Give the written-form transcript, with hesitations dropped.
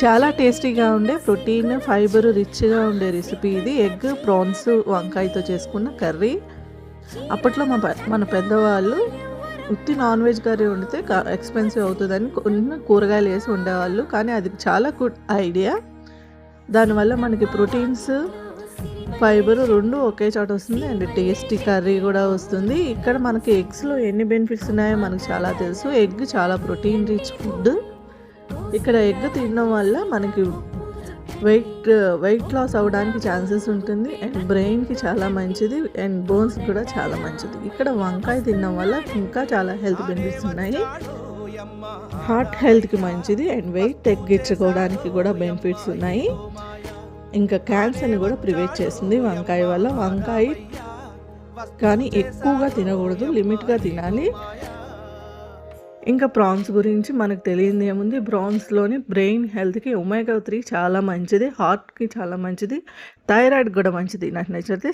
చాలా టేస్టీగా ఉండే ప్రోటీన్, ఫైబర్ రిచ్‌గా ఉండే రెసిపీ ఇది. ఎగ్, ప్రాన్స్, వంకాయతో చేసుకున్న కర్రీ. అప్పట్లో మన పెద్దవాళ్ళు ఉత్తి నాన్ వెజ్ కర్రీ వండితే ఎక్స్‌పెన్సివ్ అవుతదని కొన్ని కూరగాయలు వేసి వండేవాళ్ళు. కానీ అది చాలా గుడ్ ఐడియా. దానివల్ల మనకి ప్రోటీన్స్, ఫైబర్ 2 ఒకే చోట వస్తుంది. అండ్ టేస్టీ కర్రీ కూడా వస్తుంది. ఇక్కడ మనకి ఎగ్స్‌లో ఎన్ని బెనిఫిట్స్ ఉన్నాయో మనకు చాలా తెలుసు. ఎగ్ చాలా ప్రోటీన్ రిచ్ ఫుడ్. ఇక్కడ ఎగ్ తినడం వల్ల మనకి వెయిట్ లాస్ అవ్వడానికి ఛాన్సెస్ ఉంటుంది. అండ్ బ్రెయిన్కి చాలా మంచిది. అండ్ బోన్స్ కూడా చాలా మంచిది. ఇక్కడ వంకాయ తినడం వల్ల ఇంకా చాలా హెల్త్ బెనిఫిట్స్ ఉన్నాయి. హార్ట్ హెల్త్కి మంచిది. అండ్ వెయిట్ తగ్గించుకోవడానికి కూడా బెనిఫిట్స్ ఉన్నాయి. ఇంకా క్యాన్సర్ని కూడా ప్రివెంట్ చేస్తుంది వంకాయ వల్ల. వంకాయ కానీ ఎక్కువగా తినకూడదు, లిమిట్గా తినాలి. ఇంకా ప్రాన్స్ గురించి మనకు తెలియదు ఏముంది. ప్రాన్స్లోని బ్రెయిన్ హెల్త్కి ఒమేగా 3 చాలా మంచిది. హార్ట్కి చాలా మంచిది. థైరాయిడ్ కూడా మంచిది. నాకు నచ్చితే